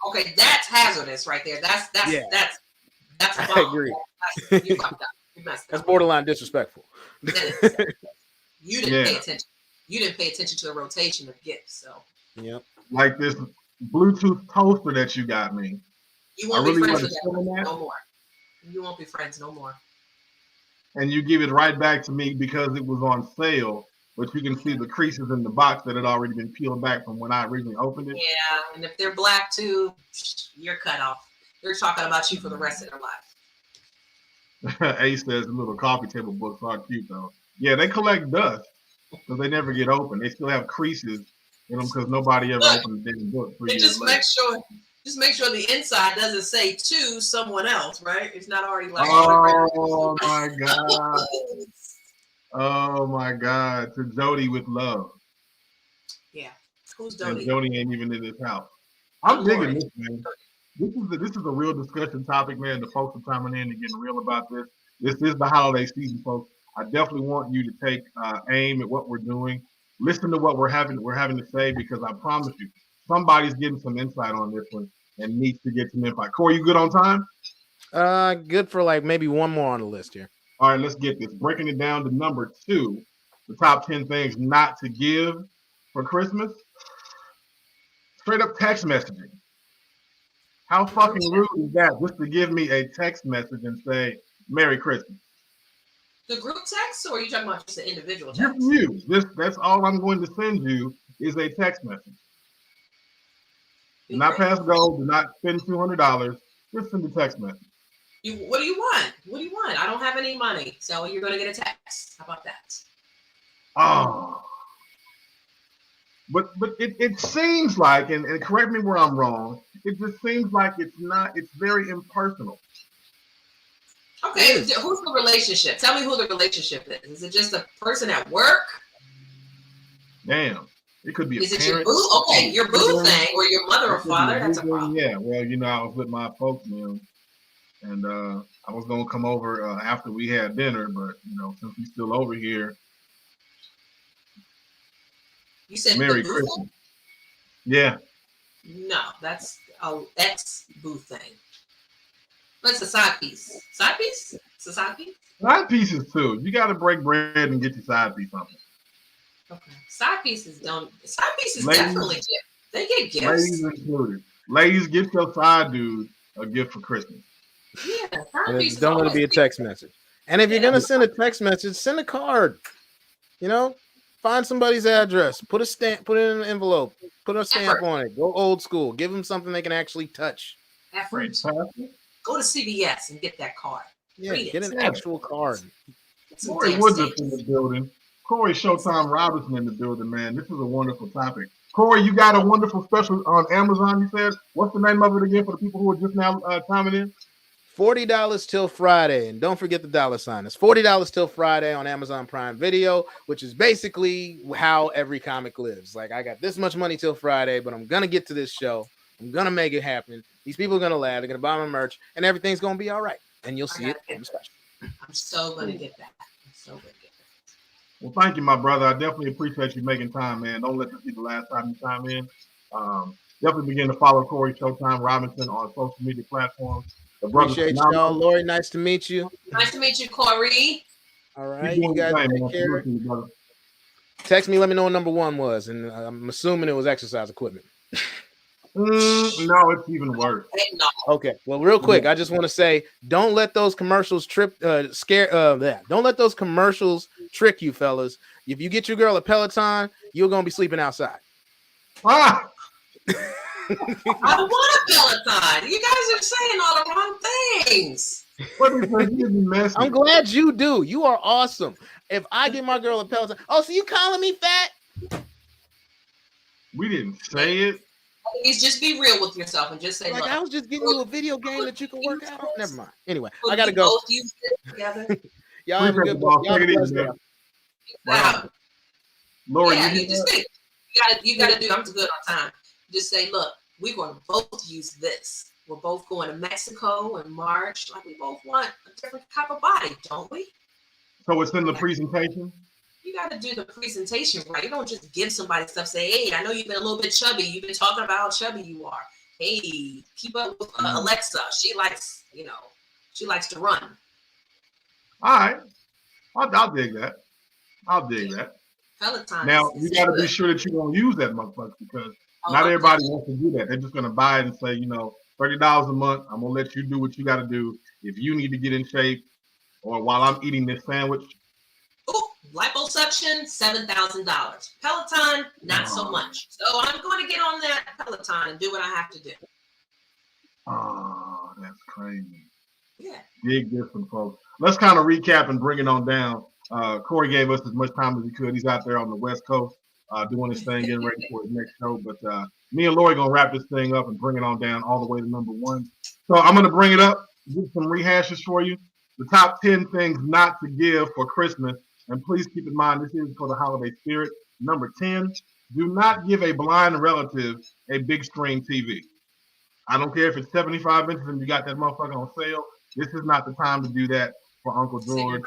Okay, that's hazardous right there. That's a bomb. I agree. You fucked up. You messed up. That's borderline disrespectful. You didn't pay attention. You didn't pay attention to the rotation of gifts. So yep. Like this Bluetooth toaster that you got me. You won't be friends with that no more. You won't be friends no more. And you give it right back to me because it was on sale. But you can see the creases in the box that had already been peeled back from when I originally opened it. Yeah, and if they're black too, you're cut off. They're talking about you for the rest of their life. Ace says the little coffee table books are cute though. Yeah, they collect dust because they never get open. They still have creases in them because nobody ever opened the damn book. Just make sure the inside doesn't say to someone else, right? It's not already like. Oh my god. Oh my God! To Jody with love. Yeah, who's Jody? And Jody ain't even in this house. I'm digging this, man. This is a real discussion topic, man. The folks are chiming in and getting real about this. This is the holiday season, folks. I definitely want you to take aim at what we're doing. Listen to what we're having to say because I promise you, somebody's getting some insight on this one and needs to get some insight. Corey, you good on time? Good for like maybe one more on the list here. All right, let's get this. Breaking it down to number 2, the top 10 things not to give for Christmas. Straight up text messaging. How fucking rude is that just to give me a text message and say, Merry Christmas? The group text, or are you talking about just an individual text? Just you. That's all I'm going to send you is a text message. Do not pass go. Do not spend $200. Just send a text message. What do you want? What do you want? I don't have any money, so you're going to get a text. How about that? Oh. But it seems like, and correct me where I'm wrong, it just seems like it's very impersonal. Okay, who's the relationship? Tell me who the relationship is. Is it just a person at work? Damn. It could be Is a it your boo? Okay, your boo thing, or your mother or father, that's a problem. Yeah, well, I was with my folks, man. And I was gonna come over after we had dinner, but since he's still over here, you said Merry Christmas. Yeah. No, that's a ex-boo thing. What's a side piece? Side piece? It's a side piece. Side pieces too. You got to break bread and get your side piece something. Okay. Side pieces don't. Side pieces definitely get. They get gifts. Ladies included. Ladies, get your side dude a gift for Christmas. Yeah, don't let it be a text message. And if you're gonna send a text message, send a card. Find somebody's address. Put a stamp. Put it in an envelope. Put a stamp on it. Go old school. Give them something they can actually touch. Effort. Go to CVS and get that card. Yeah, get an actual card. Corey Woodruff in the building. Corey Showtime Robinson in the building, man. This is a wonderful topic. Corey, you got a wonderful special on Amazon, you said. What's the name of it again for the people who are just now chiming in? $40 till Friday, and don't forget the $sign. It's $40 till Friday on Amazon Prime Video, which is basically how every comic lives. Like, I got this much money till Friday, but I'm gonna get to this show. I'm gonna make it happen. These people are gonna laugh. They're gonna buy my merch, and everything's gonna be all right. And you'll see it on the special. I'm so gonna get that. I'm so gonna get that. Well, thank you, my brother. I definitely appreciate you making time, man. Don't let this be the last time you chime in. Definitely begin to follow Corey Showtime Robinson on social media platforms. Appreciate y'all. Lori, nice to meet you. Nice to meet you, Corey. All right, you guys take care. Text me, let me know what number 1 was, and I'm assuming it was exercise equipment. No, it's even worse. Okay, well, real quick, I just want to say, don't let those commercials Don't let those commercials trick you, fellas. If you get your girl a Peloton, you're gonna be sleeping outside. Ah! I want a Peloton. You guys are saying all the wrong things. I'm glad you do. You are awesome. If I get my girl a Peloton, so you calling me fat? We didn't say it. Please just be real with yourself and just say, like, I was just giving you a video game that you can work out on. Never mind. Anyway, Will I gotta go. Both use it together? Y'all have a good one. Lori, yeah, you just think you gotta do. I'm good on time. Just say, look, we're going to both use this. We're both going to Mexico in March. Like, we both want a different type of body, don't we? So it's in the presentation? You got to do the presentation right. You don't just give somebody stuff. Say, hey, I know you've been a little bit chubby. You've been talking about how chubby you are. Hey, keep up with Alexa. She likes to run. All right. I'll dig that. Peloton. Now, you got to be sure that you don't use that motherfucker, because not everybody wants to do that. They're just going to buy it and say, $30 a month. I'm going to let you do what you got to do. If you need to get in shape, or while I'm eating this sandwich. Ooh, liposuction, $7,000. Peloton, not so much. So I'm going to get on that Peloton and do what I have to do. Oh, that's crazy. Yeah. Big difference, folks. Let's kind of recap and bring it on down. Corey gave us as much time as he could. He's out there on the West Coast doing his thing, getting ready for his next show. But me and Lori going to wrap this thing up and bring it on down all the way to number 1. So I'm going to bring it up, give some rehashes for you. The top 10 things not to give for Christmas. And please keep in mind, this is for the holiday spirit. Number 10, do not give a blind relative a big screen TV. I don't care if it's 75 inches and you got that motherfucker on sale. This is not the time to do that for Uncle George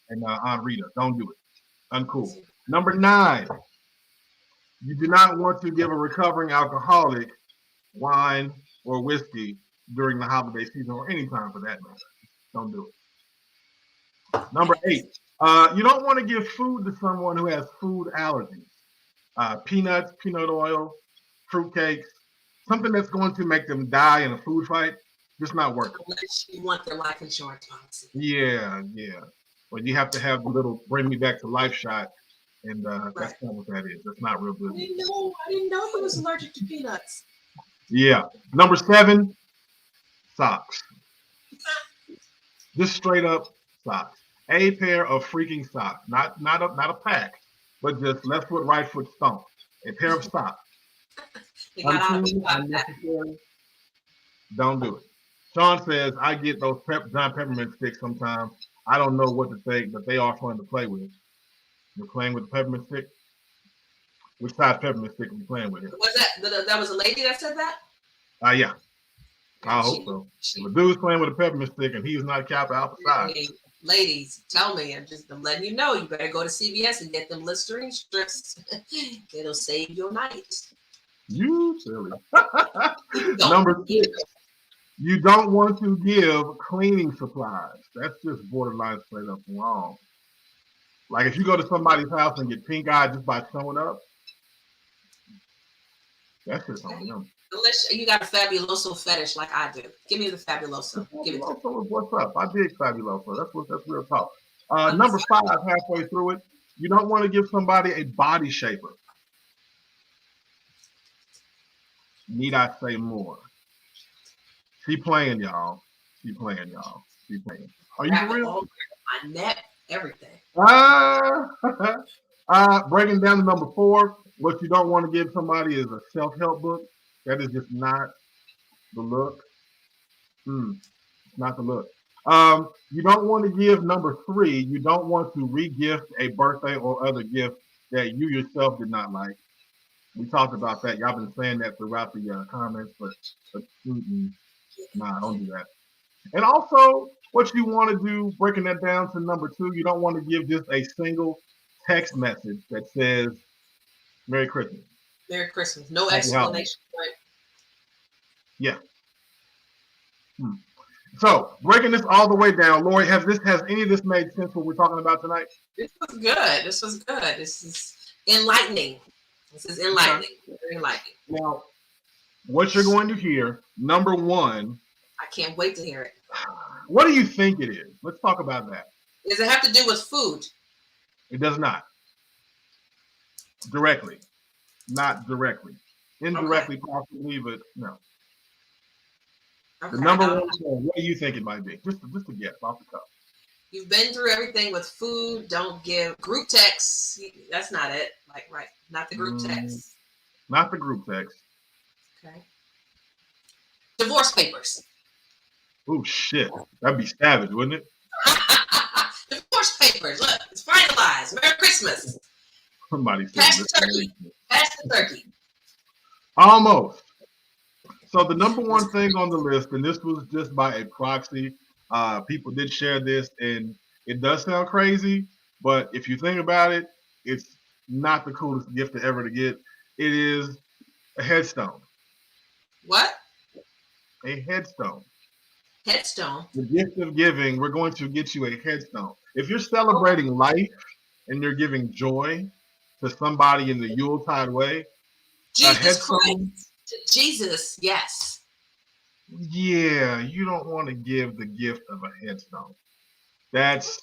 and Aunt Rita. Don't do it. Uncool. Number 9, you do not want to give a recovering alcoholic wine or whiskey during the holiday season, or any time for that matter. Don't do it. Number 8, you don't want to give food to someone who has food allergies. Peanuts, peanut oil, fruitcakes, something that's going to make them die in a food fight, just not working. Unless you want their life insurance policy. Yeah. Well, you have to have the little bring me back to life shot, and that's not what that is. That's not real good. I didn't know he was allergic to peanuts. Yeah. Number 7, socks. Just straight up socks. A pair of freaking socks, not a pack, but just left foot, right foot stomp. A pair of socks. Unnecessary. Don't do it. Sean says, I get those John Peppermint sticks sometimes. I don't know what to think, but they are fun to play with. You're playing with the peppermint stick? Which size peppermint stick are you playing with? Was that was a lady that said that? Yeah. I hope so. If a dude's playing with a peppermint stick and he's not Kappa Alpha size. Ladies, tell me. I'm letting you know. You better go to CVS and get them Listerine strips. It'll save your night. You silly. Number 6, you don't want to give cleaning supplies. That's just borderline straight up wrong. Like, if you go to somebody's house and get pink eye just by showing up, that's just on them. Unless you got a Fabuloso fetish like I do. Give me the Fabuloso. Give it to me. What's up? I dig Fabuloso. That's real talk. Number 5, halfway through it, you don't want to give somebody a body shaper. Need I say more? She playing, y'all. She playing. Are you for real? My neck, everything. Breaking down to number 4, what you don't want to give somebody is a self-help book. That is just not the look. Not the look. You don't want to give number 3. You don't want to re-gift a birthday or other gift that you yourself did not like. We talked about that. Y'all been saying that throughout the comments, but nah, don't do that. And also, what you want to do, breaking that down to number 2, you don't want to give just a single text message that says Merry Christmas. Merry Christmas. No Happy explanation. Right? Yeah. So, breaking this all the way down, Lori, has any of this made sense what we're talking about tonight? This was good. This was good. This is enlightening. This is enlightening. Very enlightening. Now, what you're going to hear, number 1. I can't wait to hear it. What do you think it is? Let's talk about that. Does it have to do with food? It does not. Directly. Not directly. Indirectly, possibly, but no. Okay. The number 1 thing, what do you think it might be? Just a guess off the cuff. You've been through everything with food. Don't give group texts. That's not it. Like, right. Not the group text. Not the group text. Okay. Divorce papers. Oh, shit. That'd be savage, wouldn't it? Divorce papers. Look, it's finalized. Merry Christmas. Somebody said Pass this. the turkey. Pass the turkey. Almost. So the number 1 thing on the list, and this was just by a proxy, people did share this, and it does sound crazy, but if you think about it, it's not the coolest gift ever to get. It is a headstone. What? A headstone. Headstone. The gift of giving, we're going to get you a headstone. If you're celebrating life and you're giving joy to somebody in the Yuletide way, Jesus Christ. Jesus, yes. Yeah, you don't want to give the gift of a headstone. That's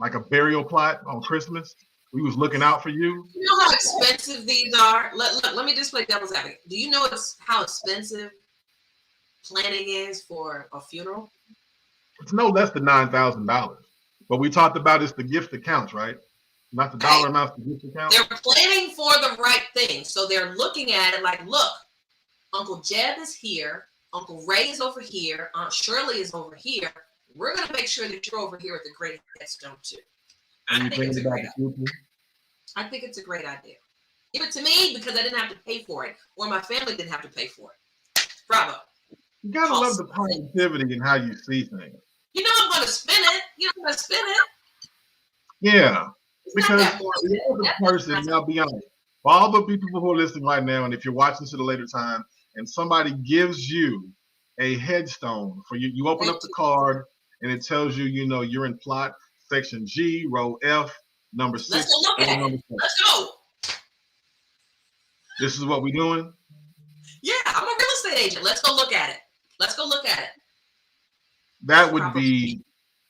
like a burial plot on Christmas. We was looking out for you. You know how expensive these are? Let me just play devil's advocate. Do you know how expensive planning is for a funeral? It's no less than $9,000. But we talked about it's the gift that counts, right? Not the dollar amount, the gift that counts. They're planning for the right thing. So they're looking at it like, look, Uncle Jeb is here. Uncle Ray is over here. Aunt Shirley is over here. We're going to make sure that you're over here at the great headstone too. I think it's a great idea. I think it's a great idea. Give it to me because I didn't have to pay for it, or my family didn't have to pay for it. Bravo. You gotta love the positivity in how you see things. You know I'm going to spin it. You know I'm going to spin it. Yeah, It's because not that boring. the person, now be honest, for all the people who are listening right now, and if you're watching this at a later time, and somebody gives you a headstone for you, you open up the card and it tells you, you know, you're in plot section G, row F, number 6. Let's go look at it. Let's go. This is what we're doing. Yeah, I'm a real estate agent. Let's go look at it. Let's go look at it. That would be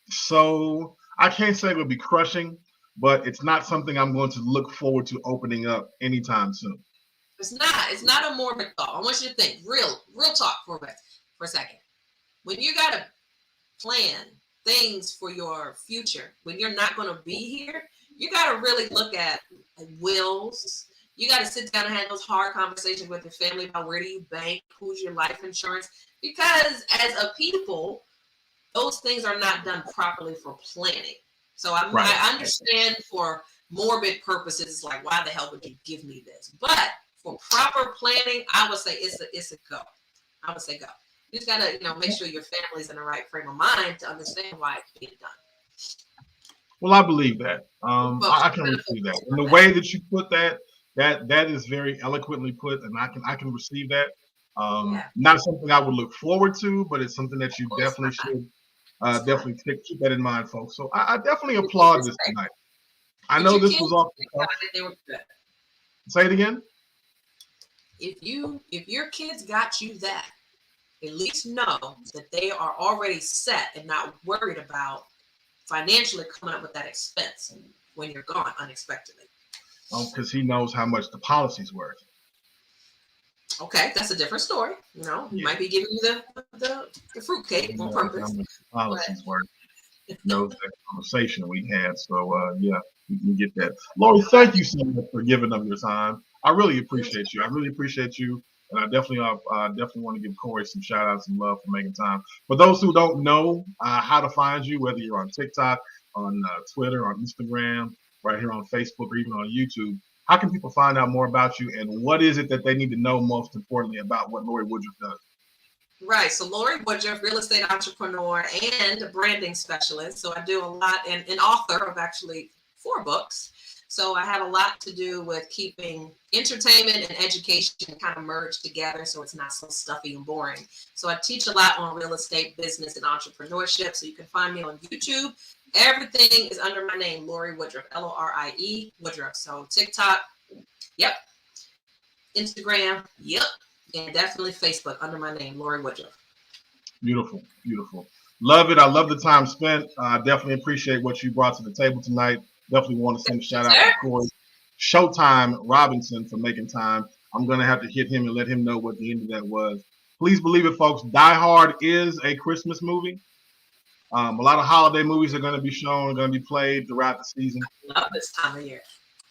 so, I can't say it would be crushing, but it's not something I'm going to look forward to opening up anytime soon. It's not a morbid thought. I want you to think real talk for a second. When you got to plan things for your future, when you're not going to be here, you got to really look at wills. You got to sit down and have those hard conversations with your family about where do you bank, who's your life insurance, because as a people, those things are not done properly for planning. So I understand for morbid purposes, it's like, why the hell would you give me this? But for proper planning, I would say it's a go. I would say go. You just gotta, make sure your family's in the right frame of mind to understand why it's being done. Well, I believe that. I can receive that. And the way that you put that is very eloquently put, and I can receive that. Not something I would look forward to, but it's something that you definitely should definitely keep that in mind, folks. So I definitely applaud this tonight. I know this was off the cuff. They were good. Say it again. If your kids got you that, at least know that they are already set and not worried about financially coming up with that expense when you're gone unexpectedly. Oh, because he knows how much the policy's worth. Okay, that's a different story. He might be giving you the fruitcake on purpose. How much the policy's worth. Knows that conversation we had. So yeah, you can get that. Lori, thank you so much for giving up your time. I really appreciate you. I really appreciate you And I definitely want to give Corey some shout outs and love for making time. For those who don't know how to find you, whether you're on TikTok, on Twitter, on Instagram, right here on Facebook, or even on YouTube, how can people find out more about you, and what is it that they need to know most importantly about what Lori Woodruff does? Right. So Lori Woodruff, real estate entrepreneur and a branding specialist. So I do a lot, and an author of actually 4 books. So I have a lot to do with keeping entertainment and education kind of merged together so it's not so stuffy and boring. So I teach a lot on real estate, business, and entrepreneurship. So you can find me on YouTube. Everything is under my name, Lori Woodruff, Lorie Woodruff. So TikTok, yep. Instagram, yep. And definitely Facebook under my name, Lori Woodruff. Beautiful, beautiful. Love it. I love the time spent. I definitely appreciate what you brought to the table tonight. Definitely want to send a shout out to Corey Showtime Robinson for making time. I'm going to have to hit him and let him know what the end of that was. Please believe it, folks. Die Hard is a Christmas movie. A lot of holiday movies are going to be shown, going to be played throughout the season. I love this time of year.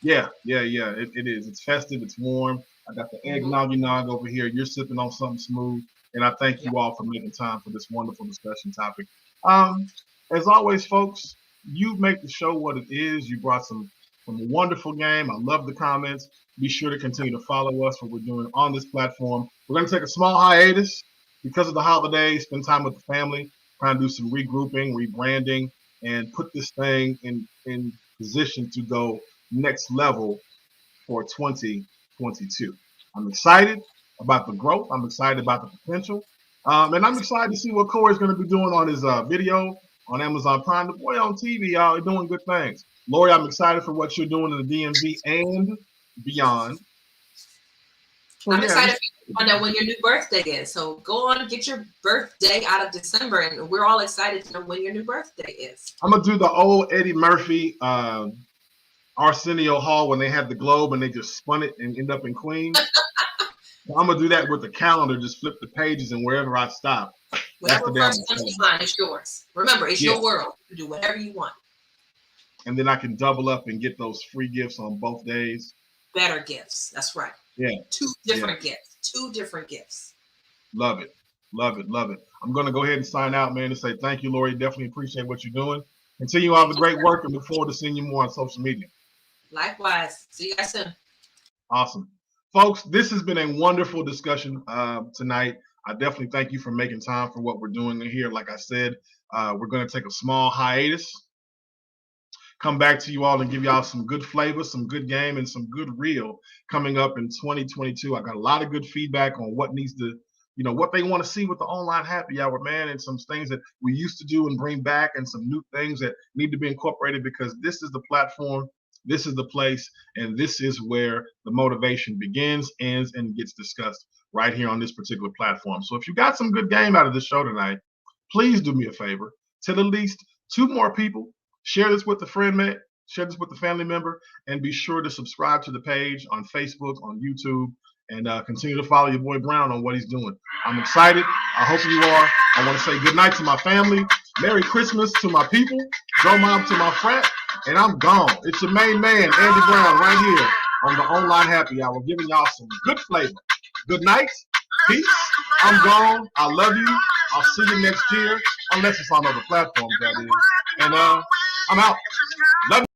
Yeah. It is. It's festive. It's warm. I got the eggnog over here. You're sipping on something smooth. And I thank you all for making time for this wonderful discussion topic. As always, folks, you make the show what it is. You brought some wonderful game. I love the comments. Be sure to continue to follow us, what we're doing on this platform. We're going to take a small hiatus because of the holidays, spend time with the family, trying to do some regrouping, rebranding, and put this thing in position to go next level for 2022. I'm excited about the growth. I'm excited about the potential. And I'm excited to see what Corey's going to be doing on his video on Amazon Prime. The boy on TV, y'all, are doing good things. Lori, I'm excited for what you're doing in the DMV and beyond. I'm excited to find out when your new birthday is. So go on and get your birthday out of December, and we're all excited to know when your new birthday is. I'm going to do the old Eddie Murphy Arsenio Hall when they had the globe and they just spun it and end up in Queens. I'm going to do that with the calendar, just flip the pages, and wherever I stop. Whatever first comes to mind is yours. Remember, it's your world. You can do whatever you want. And then I can double up and get those free gifts on both days. Better gifts. That's right. Yeah. 2 different gifts. 2 different gifts. Love it. Love it. Love it. I'm going to go ahead and sign out, man, and say thank you, Lori. Definitely appreciate what you're doing. Continue on the great work, and look forward to seeing you more on social media. Likewise. See you guys soon. Awesome. Folks, this has been a wonderful discussion tonight. I definitely thank you for making time for what we're doing here. Like I said, we're going to take a small hiatus, come back to you all and give y'all some good flavor, some good game, and some good reel coming up in 2022. I got a lot of good feedback on what needs to, what they want to see with the online happy hour, man, and some things that we used to do and bring back, and some new things that need to be incorporated, because this is the platform, this is the place, and this is where the motivation begins, ends, and gets discussed right here on this particular platform. So if you got some good game out of this show tonight, please do me a favor. Tell at least 2 more people. Share this with a friend, man. Share this with a family member, and be sure to subscribe to the page on Facebook, on YouTube, and continue to follow your boy Brown on what he's doing. I'm excited. I hope you are. I want to say good night to my family. Merry Christmas to my people. Go Mom to my frat. And I'm gone. It's your main man, Andy Brown, right here on the Online Happy Hour, giving y'all some good flavor. Good night. Peace. I'm gone. I love you. I'll see you next year, unless it's on other platforms, that is. And I'm out. Love you.